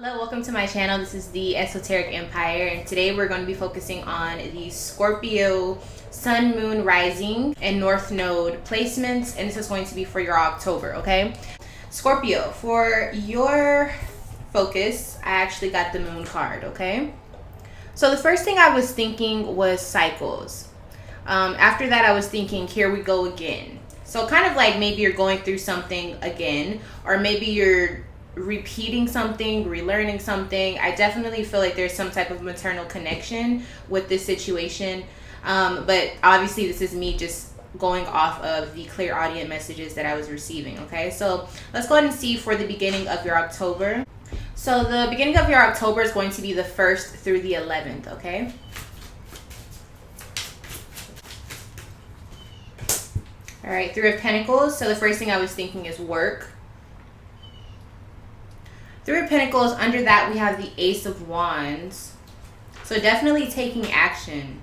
Hello, welcome to my channel. This is the Esoteric Empire, and today we're going to be focusing on the Scorpio Sun, Moon, Rising, and North Node placements, and this is going to be for your October, okay? Scorpio, for your focus, I actually got the Moon card, okay? So the first thing I was thinking was cycles. After that, I was thinking, here we go again. So kind of like maybe you're going through something again, or maybe you're repeating something, relearning something. I definitely feel like there's some type of maternal connection with this situation. But obviously this is me just going off of the clairaudient messages that I was receiving, okay? So let's go ahead and see for the beginning of your October. So the beginning of your October is going to be the 1st through the 11th, okay? All right, Three of Pentacles. So the first thing I was thinking is work. Three of Pentacles, under that we have the Ace of Wands. So definitely taking action.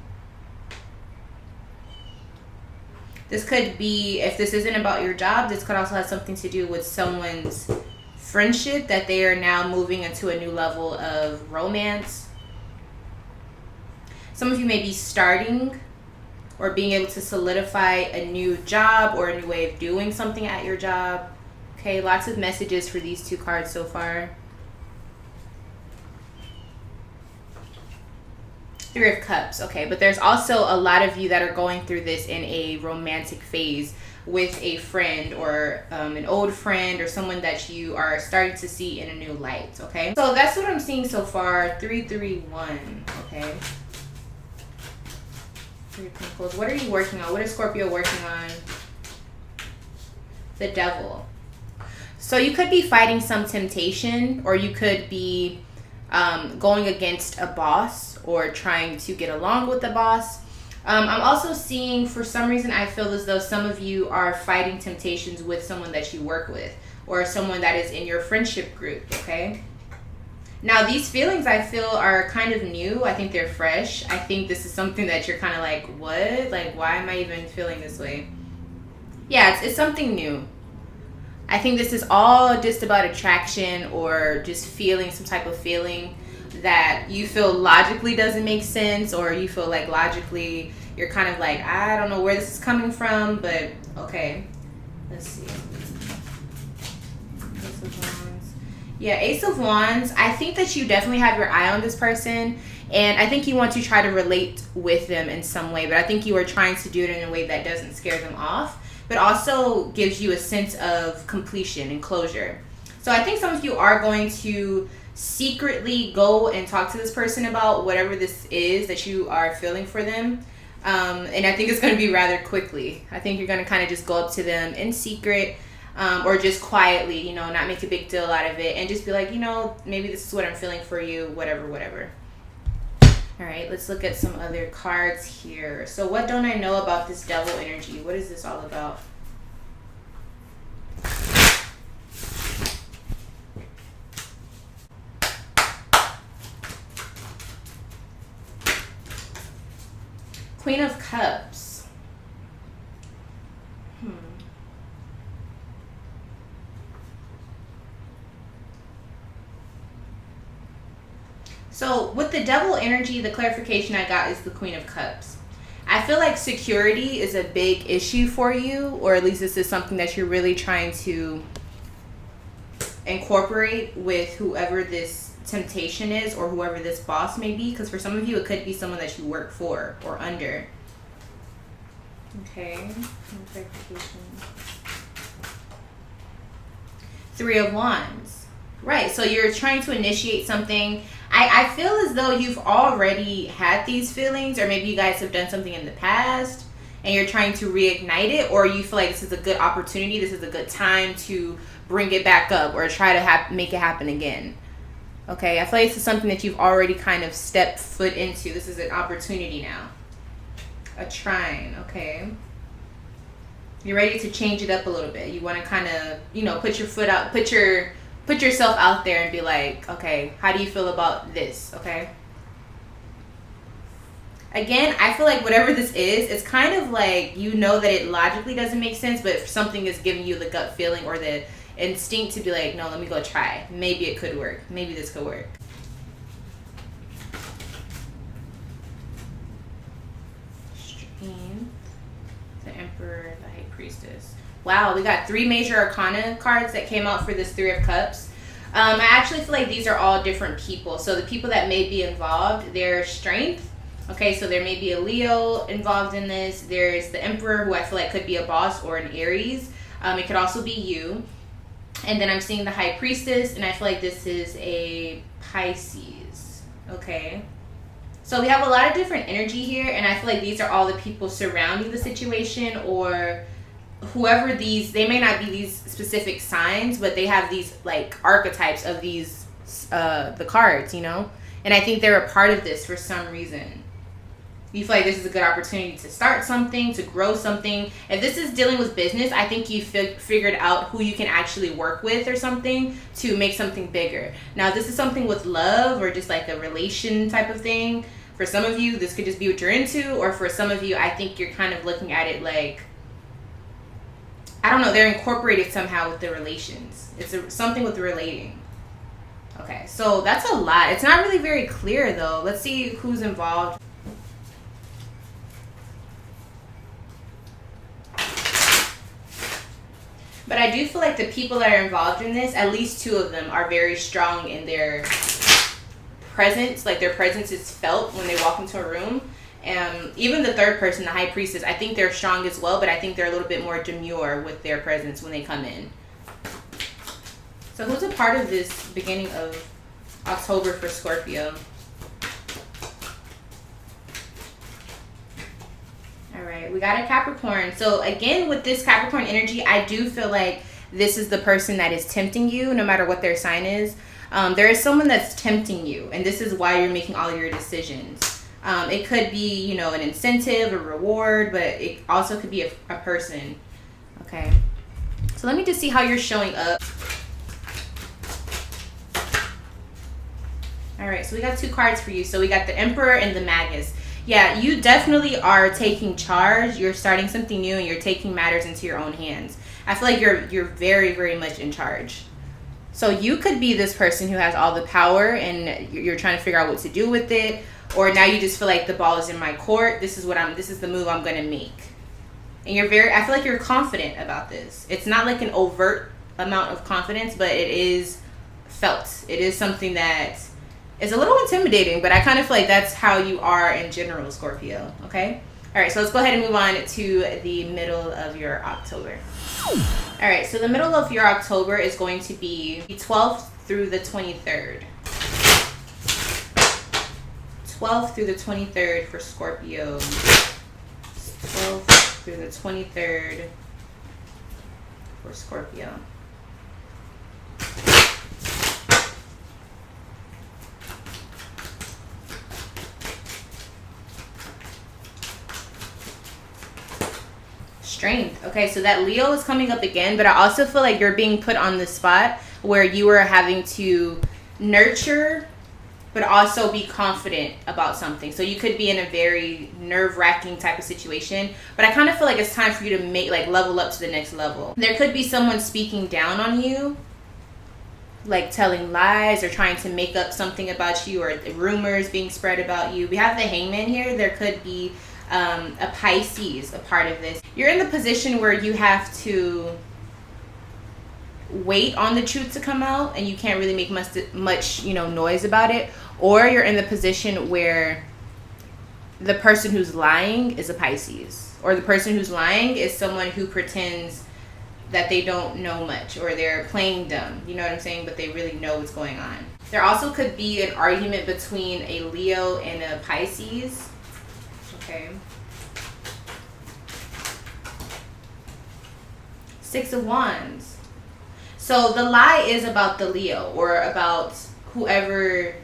This could be, if this isn't about your job, this could also have something to do with someone's friendship, that they are now moving into a new level of romance. Some of you may be starting or being able to solidify a new job or a new way of doing something at your job. Okay, lots of messages for these two cards so far. Three of Cups, okay, but there's also a lot of you that are going through this in a romantic phase with a friend or an old friend or someone that you are starting to see in a new light, okay? So that's what I'm seeing so far, 331, okay? Three of Pentacles. What are you working on? What is Scorpio working on? The Devil. So you could be fighting some temptation, or you could be going against a boss or trying to get along with the boss. I'm also seeing, for some reason, I feel as though some of you are fighting temptations with someone that you work with or someone that is in your friendship group, okay? Now, these feelings I feel are kind of new. I think they're fresh. I think this is something that you're kind of like, what? Like, why am I even feeling this way? Yeah, it's something new. I think this is all just about attraction or just feeling some type of feeling that you feel logically doesn't make sense, or you feel like logically you're kind of like, I don't know where this is coming from, but okay. Let's see. Ace of Wands. Yeah, Ace of Wands. I think that you definitely have your eye on this person, and I think you want to try to relate with them in some way, but I think you are trying to do it in a way that doesn't scare them off, but also gives you a sense of completion and closure. So I think some of you are going to secretly go and talk to this person about whatever this is that you are feeling for them. And I think it's going to be rather quickly. I think you're going to kind of just go up to them in secret, or just quietly, you know, not make a big deal out of it, and just be like, you know, maybe this is what I'm feeling for you, whatever. All right, let's look at some other cards here. So what don't I know about this Devil energy? What is this all about? Queen of Cups. So with the Devil energy, the clarification I got is the Queen of Cups. I feel like security is a big issue for you, or at least this is something that you're really trying to incorporate with whoever this temptation is, or whoever this boss may be, because for some of you it could be someone that you work for or under. Okay, Three of Wands. Right, so you're trying to initiate something. I feel as though you've already had these feelings, or maybe you guys have done something in the past and you're trying to reignite it, or you feel like this is a good opportunity, this is a good time to bring it back up or try to make it happen again. Okay, I feel like this is something that you've already kind of stepped foot into. This is an opportunity now. A trine, okay. You're ready to change it up a little bit. You want to kind of, you know, put your foot out, put yourself out there and be like, okay, how do you feel about this, okay? Again, I feel like whatever this is, it's kind of like, you know that it logically doesn't make sense, but something is giving you the gut feeling, or that instinct to be like, no, let me go try. Maybe it could work. Maybe this could work. Strength, the Emperor, the High Priestess. Wow, we got 3 major arcana cards that came out for this 3 of Cups. I actually feel like these are all different people. So the people that may be involved, their strength. Okay, so there may be a Leo involved in this. There's the Emperor, who I feel like could be a boss or an Aries. It could also be you. And then I'm seeing the High Priestess, and I feel like this is a Pisces. Okay. So we have a lot of different energy here, and I feel like these are all the people surrounding the situation, or whoever these, they may not be these specific signs, but they have these like archetypes of these, the cards, you know? And I think they're a part of this for some reason. You feel like this is a good opportunity to start something, to grow something. If this is dealing with business, I think you figured out who you can actually work with or something to make something bigger. Now, if this is something with love or just like a relation type of thing, for some of you, this could just be what you're into. Or for some of you, I think you're kind of looking at it like, I don't know, they're incorporated somehow with the relations. It's something with relating. Okay, so that's a lot. It's not really very clear though. Let's see who's involved. But I do feel like the people that are involved in this, at least 2 of them, are very strong in their presence. Like their presence is felt when they walk into a room. Even the 3rd person, the High Priestess, I think they're strong as well, but I think they're a little bit more demure with their presence when they come in. So who's a part of this beginning of October for Scorpio? All right, we got a Capricorn. So again, with this Capricorn energy, I do feel like this is the person that is tempting you, no matter what their sign is. There is someone that's tempting you, and this is why you're making all your decisions. It could be, you know, an incentive, a reward, but it also could be a person. Okay. So let me just see how you're showing up. All right, so we got 2 cards for you. So we got the Emperor and the Magus. Yeah, you definitely are taking charge. You're starting something new, and you're taking matters into your own hands. I feel like you're very, very much in charge. So you could be this person who has all the power, and you're trying to figure out what to do with it. Or now you just feel like the ball is in my court. This is the move I'm gonna make. And I feel like you're confident about this. It's not like an overt amount of confidence, but it is felt. It is something that is a little intimidating, but I kind of feel like that's how you are in general, Scorpio, okay? All right, so let's go ahead and move on to the middle of your October. All right, so the middle of your October is going to be the 12th through the 23rd. 12th through the 23rd for Scorpio. 12th through the 23rd for Scorpio. Strength. Okay, so that Leo is coming up again, but I also feel like you're being put on the spot where you are having to nurture but also be confident about something. So you could be in a very nerve-wracking type of situation, but I kind of feel like it's time for you to level up to the next level. There could be someone speaking down on you, like telling lies or trying to make up something about you, or rumors being spread about you. We have the Hangman here. There could be a Pisces a part of this. You're in the position where you have to wait on the truth to come out, and you can't really make much noise about it. Or you're in the position where the person who's lying is a Pisces, or the person who's lying is someone who pretends that they don't know much, or they're playing dumb, you know what I'm saying, but they really know what's going on. There also could be an argument between a Leo and a Pisces. Okay. 6 of Wands. So the lie is about the Leo, or about whoever.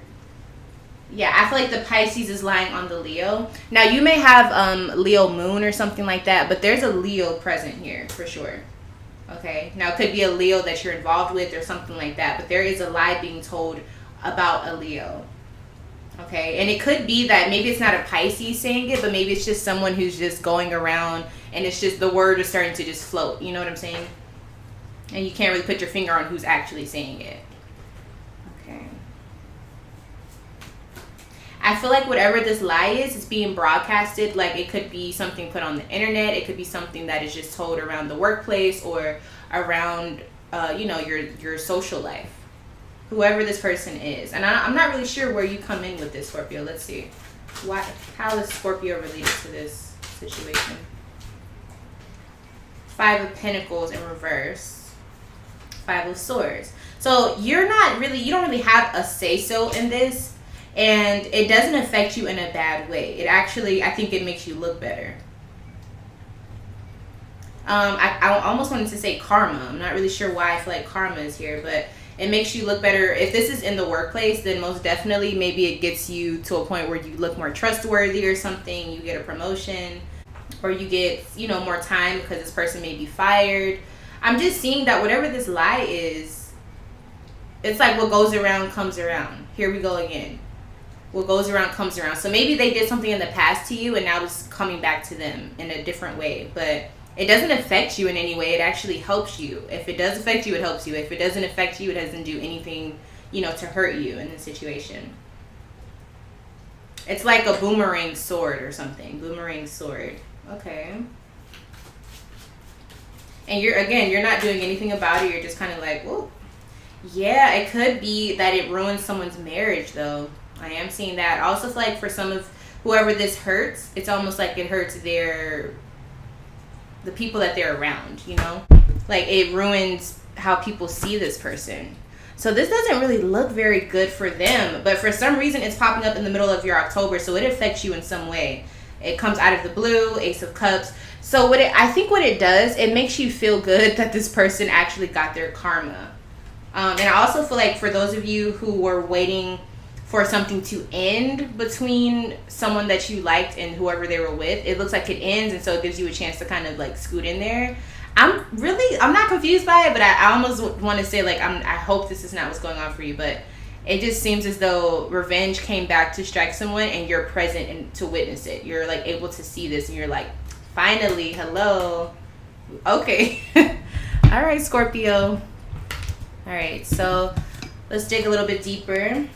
Yeah, I feel like the Pisces is lying on the Leo. Now you may have Leo moon or something like that, but there's a Leo present here for sure. Okay, now it could be a Leo that you're involved with or something like that, but there is a lie being told about a Leo. Okay, and it could be that maybe it's not a Pisces saying it, but maybe it's just someone who's just going around, and it's just the word is starting to just float. You know what I'm saying? And you can't really put your finger on who's actually saying it. Okay. I feel like whatever this lie is, it's being broadcasted. Like, it could be something put on the internet. It could be something that is just told around the workplace or around, your social life. Whoever this person is. And I'm not really sure where you come in with this, Scorpio. Let's see. How is Scorpio related to this situation? 5 of Pentacles in reverse. 5 of Swords. So you don't really have a say-so in this. And it doesn't affect you in a bad way. It actually, I think it makes you look better. I almost wanted to say karma. I'm not really sure why I feel like karma is here, but it makes you look better. If this is in the workplace, then most definitely maybe it gets you to a point where you look more trustworthy or something. You get a promotion, or you get, more time because this person may be fired. I'm just seeing that whatever this lie is, it's like what goes around comes around. Here we go again. What goes around comes around. So maybe they did something in the past to you and now it's coming back to them in a different way. But it doesn't affect you in any way. It actually helps you. If it does affect you, it helps you. If it doesn't affect you, it doesn't do anything, to hurt you in the situation. It's like a boomerang sword or something. Boomerang sword. Okay. And you're not doing anything about it. You're just kind of like, whoa. Yeah, it could be that it ruins someone's marriage, though. I am seeing that. I also feel like for some of whoever this hurts, it's almost like it hurts the people that they're around, Like, it ruins how people see this person. So this doesn't really look very good for them. But for some reason, it's popping up in the middle of your October, so it affects you in some way. It comes out of the blue, Ace of Cups. So I think what it does, it makes you feel good that this person actually got their karma. And I also feel like for those of you who were waiting for something to end between someone that you liked and whoever they were with, it looks like it ends, and so it gives you a chance to kind of like scoot in there. I'm not confused by it, but I almost want to say, like, I hope this is not what's going on for you, but it just seems as though revenge came back to strike someone and you're present and to witness it. You're like able to see this and you're like, finally, hello. Okay. All right, Scorpio. All right, so let's dig a little bit deeper.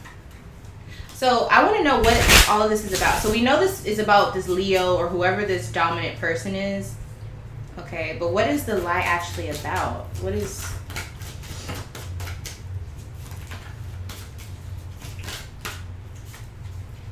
So I want to know what all of this is about. So we know this is about this Leo or whoever this dominant person is. Okay, but what is the lie actually about? What is...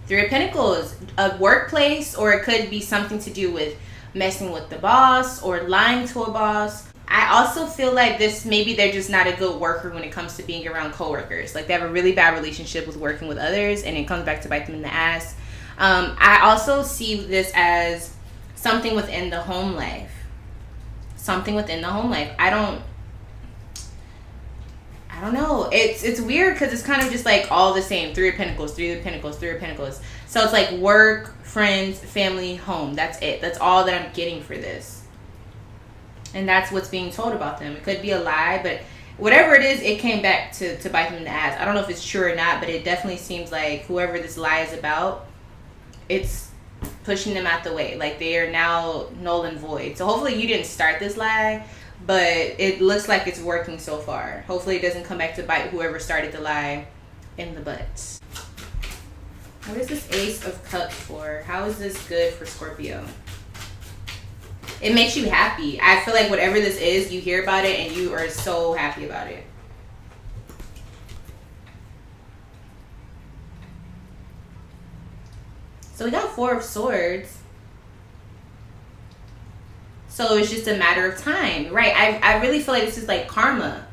Three of Pentacles, a workplace, or it could be something to do with messing with the boss or lying to a boss. I also feel like maybe they're just not a good worker when it comes to being around coworkers. Like, they have a really bad relationship with working with others, and it comes back to bite them in the ass. I also see this as something within the home life. Something within the home life. I don't know. It's weird because it's kind of just like all the same. Three of Pentacles, Three of Pentacles, Three of Pentacles. So it's like work, friends, family, home. That's it. That's all that I'm getting for this. And that's what's being told about them. It could be a lie, but whatever it is, it came back to bite them in the ass. I don't know if it's true or not, but it definitely seems like whoever this lie is about, it's pushing them out the way. Like, they are now null and void. So hopefully you didn't start this lie, but it looks like it's working so far. Hopefully it doesn't come back to bite whoever started the lie in the butt. What is this Ace of Cups for? How is this good for Scorpio? It makes you happy. I feel like whatever this is, you hear about it and you are so happy about it. So we got Four of Swords. So it's just a matter of time. Right. I really feel like this is like karma.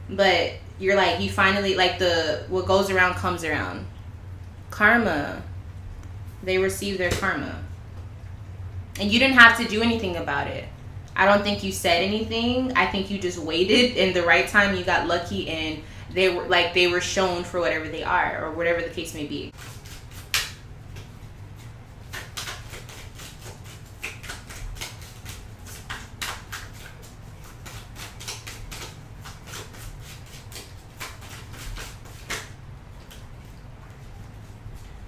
But you're like, you finally, like, what goes around comes around. Karma. They receive their karma. And you didn't have to do anything about it. I don't think you said anything. I think you just waited. In the right time, you got lucky, and they were shown for whatever they are, or whatever the case may be.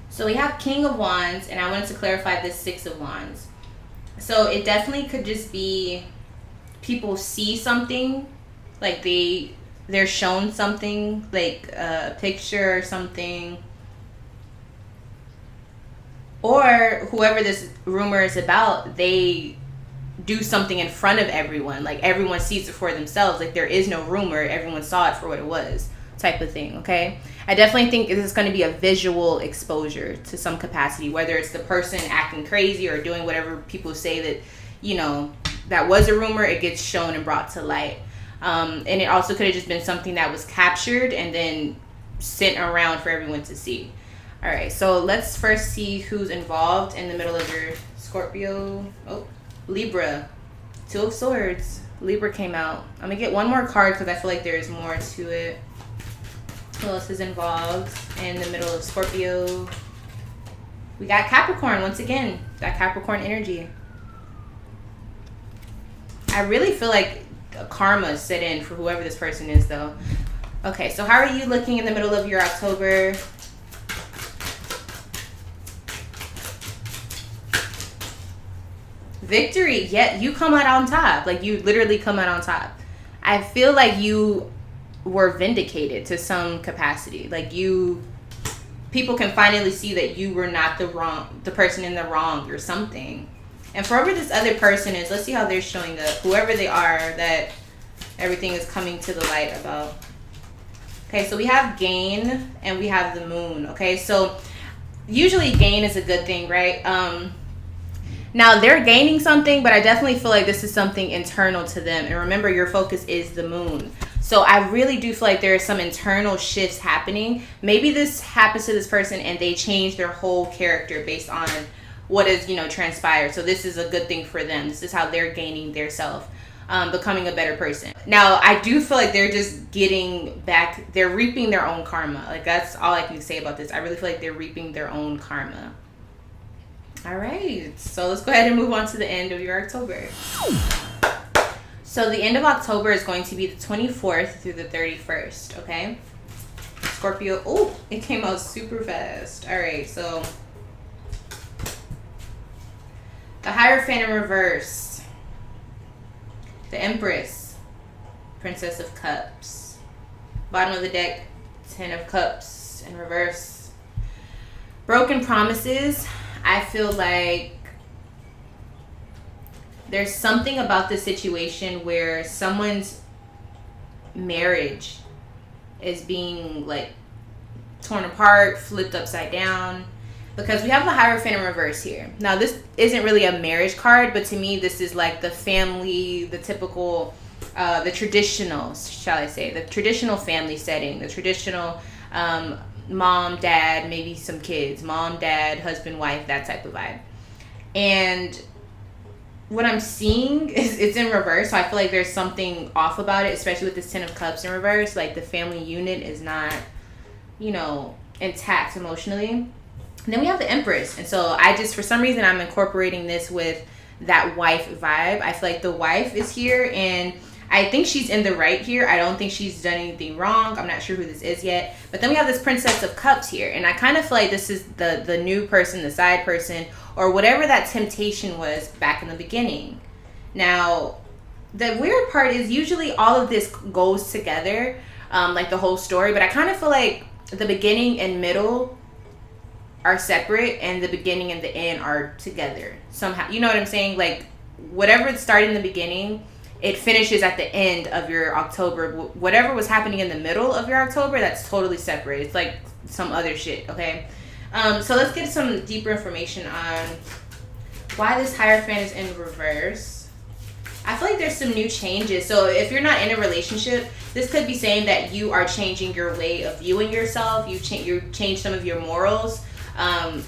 So we have King of Wands, and I wanted to clarify this Six of Wands. So it definitely could just be people see something Like they're shown something, like a picture or something, or whoever this rumor is about, they do something in front of everyone, like everyone sees it for themselves, like there is no rumor, everyone saw it for what it was, type of thing. Okay, I definitely think this is going to be a visual exposure to some capacity, whether it's the person acting crazy or doing whatever people say that, you know, that was a rumor. It gets shown and brought to light. And it also could have just been something that was captured and then sent around for everyone to see. All right, so let's first see who's involved in the middle of your Scorpio. Oh, Libra. Two of Swords. Libra came out. I'm going to get one more card because I feel like there's more to it. Who else is involved in the middle of Scorpio? We got Capricorn once again. That Capricorn energy. I really feel like karma set in for whoever this person is, though. Okay, so how are you looking in the middle of your October? Victory. Yeah, you come out on top. Like, you literally come out on top. I feel like you were vindicated to some capacity. Like, people can finally see that you were not the person in the wrong or something. And for whoever this other person is, let's see how they're showing up. Whoever they are, that everything is coming to the light about. Okay, so we have gain and we have the moon. Okay, so usually gain is a good thing, right? Now they're gaining something, but I definitely feel like this is something internal to them. And remember, your focus is the moon. So I really do feel like there are some internal shifts happening. Maybe this happens to this person and they change their whole character based on what is, you know, transpired. So this is a good thing for them. This is how they're gaining their self, becoming a better person. Now, I do feel like they're just getting back. They're reaping their own karma. Like, that's all I can say about this. I really feel like they're reaping their own karma. All right. So let's go ahead and move on to the end of your October. So the end of October is going to be the 24th through the 31st. Okay. Scorpio. Oh, it came out super fast. All right. So the Hierophant in reverse. The Empress. Princess of Cups. Bottom of the deck, Ten of Cups in reverse. Broken promises. I feel like there's something about this situation where someone's marriage is being like torn apart, flipped upside down. Because we have the Hierophant in reverse here. Now, this isn't really a marriage card, but to me, this is like the family, the typical, the traditional, shall I say, the traditional family setting, the traditional mom, dad, maybe some kids, mom, dad, husband, wife, that type of vibe. And what I'm seeing is it's in reverse, so I feel like there's something off about it, especially with this Ten of Cups in reverse. Like, the family unit is not, you know, intact emotionally. And then we have the Empress. And so I just, for some reason, I'm incorporating this with that wife vibe. I feel like the wife is here, and I think she's in the right here. I don't think she's done anything wrong. I'm not sure who this is yet. But then we have this Princess of Cups here. And I kind of feel like this is the new person, the side person, or whatever that temptation was back in the beginning. Now, the weird part is usually all of this goes together, like the whole story. But I kind of feel like the beginning and middle are separate and the beginning and the end are together somehow. You know what I'm saying? Like, whatever started in the beginning, it finishes at the end of your October. Whatever was happening in the middle of your October, that's totally separate. It's like some other shit, okay? So let's get some deeper information on why this Hierophant is in reverse. I feel like there's some new changes. So if you're not in a relationship, this could be saying that you are changing your way of viewing yourself. You change some of your morals.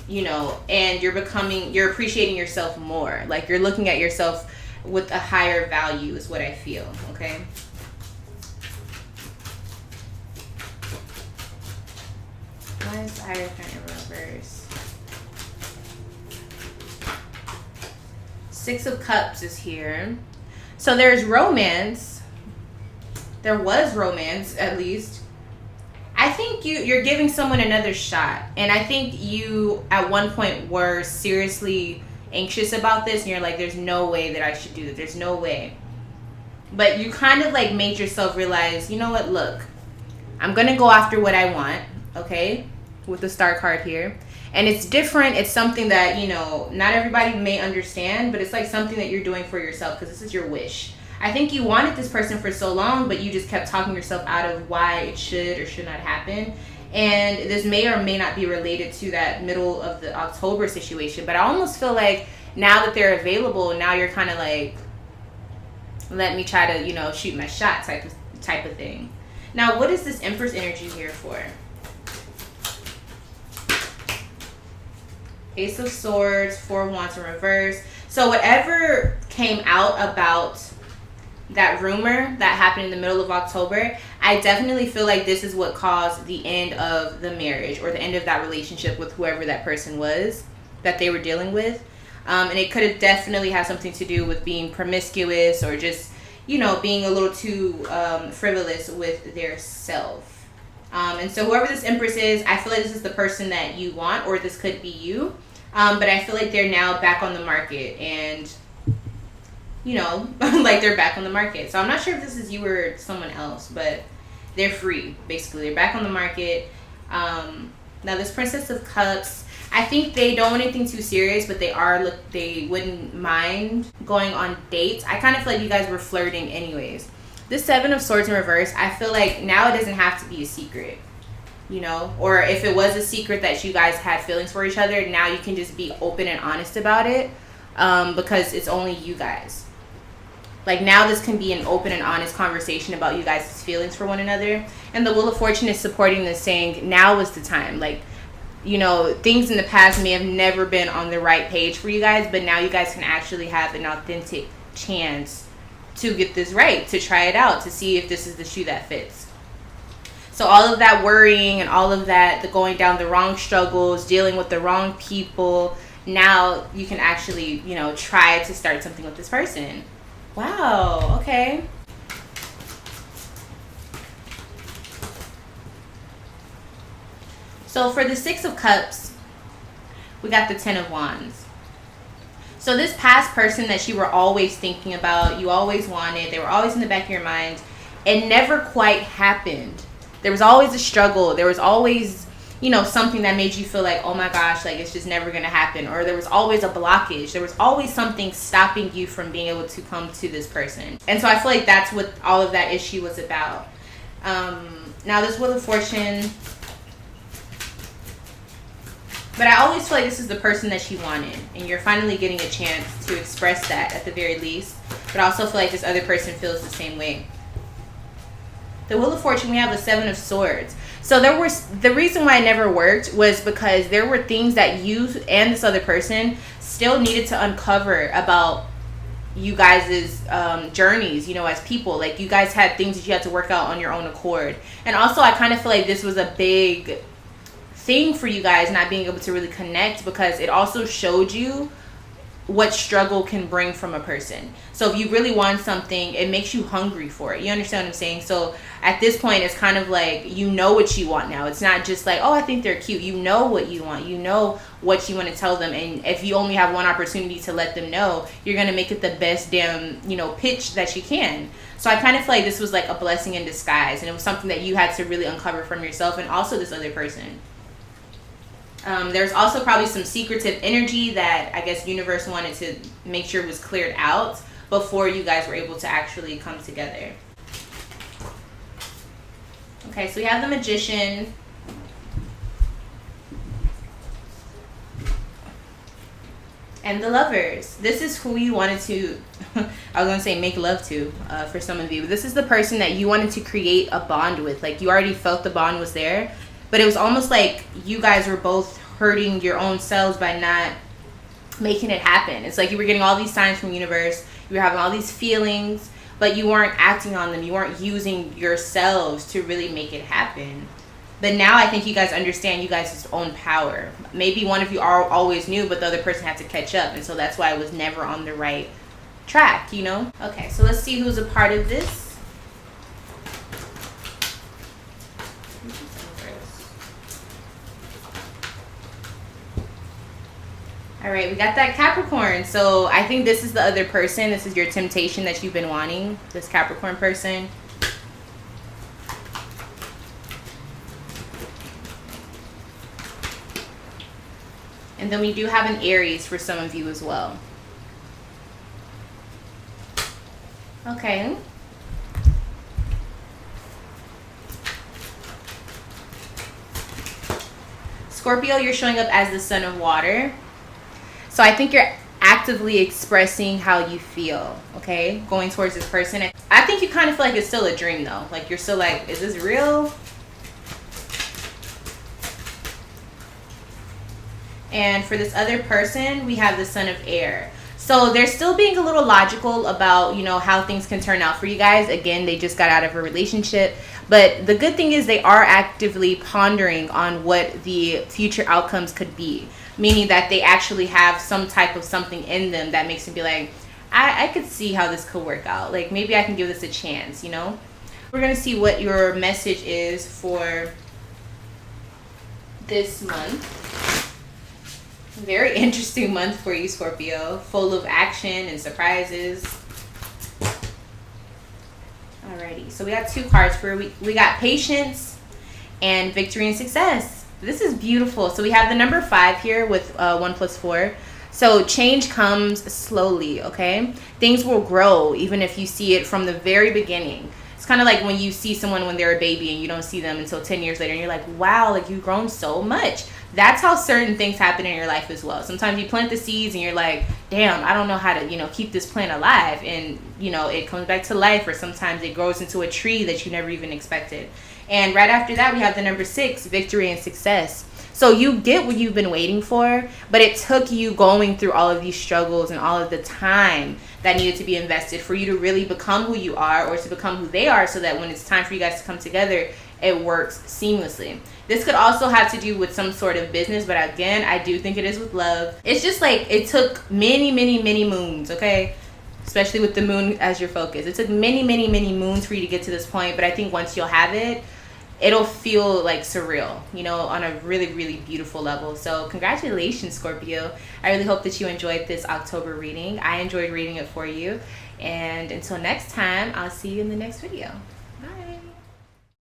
You know, and you're appreciating yourself more. Like, you're looking at yourself with a higher value is what I feel, okay? Why is Hierophant in reverse? Six of Cups is here. So there's romance. There was romance, at least. I think you're giving someone another shot. And I think you, at one point, were seriously anxious about this. And you're like, there's no way that I should do this. There's no way. but you kind of like made yourself realize, you know what, look, I'm going to go after what I want, okay, with the star card here. And it's different. It's something that, you know, not everybody may understand, but it's like something that you're doing for yourself because this is your wish. I think you wanted this person for so long, but you just kept talking yourself out of why it should or should not happen. And this may or may not be related to that middle of the October situation, but I almost feel like now that they're available, now you're kind of like, let me try to, you know, shoot my shot type of thing. Now, what is this Empress energy here for? Ace of Swords, Four of Wands in reverse. So whatever came out about that rumor that happened in the middle of October, I definitely feel like this is what caused the end of the marriage or the end of that relationship with whoever that person was that they were dealing with. And it could have definitely had something to do with being promiscuous or just, you know, being a little too frivolous with their self. And so whoever this Empress is, I feel like this is the person that you want, or this could be you. But I feel like they're now back on the market and, you know, like they're back on the market. So I'm not sure if this is you or someone else, but they're free, basically. They're back on the market. Now this Princess of Cups, I think they don't want anything too serious, but they wouldn't mind going on dates. I kind of feel like you guys were flirting anyways. This Seven of Swords in reverse, I feel like now it doesn't have to be a secret, you know? Or if it was a secret that you guys had feelings for each other, now you can just be open and honest about it because it's only you guys. Like now this can be an open and honest conversation about you guys' feelings for one another. And the Wheel of Fortune is supporting this, saying now is the time. Like, you know, things in the past may have never been on the right page for you guys, but now you guys can actually have an authentic chance to get this right, to try it out, to see if this is the shoe that fits. So all of that worrying and all of that, the going down the wrong struggles, dealing with the wrong people, now you can actually, you know, try to start something with this person. Wow, okay. So for the Six of Cups, we got the Ten of Wands. So this past person that you were always thinking about, you always wanted, they were always in the back of your mind, it never quite happened. There was always a struggle. There was always, you know, something that made you feel like, oh my gosh, like it's just never going to happen. Or there was always a blockage. There was always something stopping you from being able to come to this person. And so I feel like that's what all of that issue was about. Now this Wheel of Fortune, but I always feel like this is the person that you wanted, and you're finally getting a chance to express that at the very least. But I also feel like this other person feels the same way. The Wheel of Fortune, we have the Seven of Swords. So the reason why it never worked was because there were things that you and this other person still needed to uncover about you guys' journeys, you know, as people. Like you guys had things that you had to work out on your own accord. And also I kind of feel like this was a big thing for you guys not being able to really connect, because it also showed you what struggle can bring from a person. So if you really want something, it makes you hungry for it. You understand what I'm saying? So at this point, it's kind of like, you know what you want now. It's not just like, oh, I think they're cute. You know what you want. You know what you want to tell them. And if you only have one opportunity to let them know, you're going to make it the best damn, you know, pitch that you can. So I kind of feel like this was like a blessing in disguise. And it was something that you had to really uncover from yourself and also this other person. There's also probably some secretive energy that I guess universe wanted to make sure was cleared out before you guys were able to actually come together. Okay, so we have the Magician. And the Lovers. This is who you wanted to, I was going to say make love to for some of you. This is the person that you wanted to create a bond with. Like you already felt the bond was there. But it was almost like you guys were both hurting your own selves by not making it happen. It's like you were getting all these signs from universe. You were having all these feelings, but you weren't acting on them. You weren't using yourselves to really make it happen. But now I think you guys understand you guys' own power. Maybe one of you always knew, but the other person had to catch up. And so that's why it was never on the right track, you know? Okay, so let's see who's a part of this. I All right, we got that Capricorn. So I think this is the other person. This is your temptation that you've been wanting, this Capricorn person. And then we do have an Aries for some of you as well. Okay. Scorpio, you're showing up as the Son of Water. So I think you're actively expressing how you feel, okay? Going towards this person. I think you kind of feel like it's still a dream though. Like you're still like, is this real? And for this other person, we have the Son of Air. So they're still being a little logical about, you know, how things can turn out for you guys. Again, they just got out of a relationship. But the good thing is they are actively pondering on what the future outcomes could be. Meaning that they actually have some type of something in them that makes them be like, I could see how this could work out. Like maybe I can give this a chance, you know? We're going to see what your message is for this month. Very interesting month for you, Scorpio. Full of action and surprises. Alrighty, so we got two cards for we got patience and victory and success. This is beautiful. So we have the number 5 here with 1 + 4. So change comes slowly, okay? Things will grow even if you see it from the very beginning. It's kind of like when you see someone when they're a baby and you don't see them until 10 years later and you're like, wow, like you've grown so much. That's how certain things happen in your life as well. Sometimes you plant the seeds and you're like, damn, I don't know how to, you know, keep this plant alive. And, you know, it comes back to life, or sometimes it grows into a tree that you never even expected. And right after that, we have the number 6, victory and success. So you get what you've been waiting for, but it took you going through all of these struggles and all of the time that needed to be invested for you to really become who you are, or to become who they are, so that when it's time for you guys to come together, it works seamlessly. This could also have to do with some sort of business, but again, I do think it is with love. It's just like it took many, many, many moons, okay? Especially with the moon as your focus. It took many, many, many moons for you to get to this point, but I think once you'll have it, it'll feel like surreal, you know, on a really, really beautiful level. So congratulations, Scorpio. I really hope that you enjoyed this October reading. I enjoyed reading it for you. And until next time, I'll see you in the next video.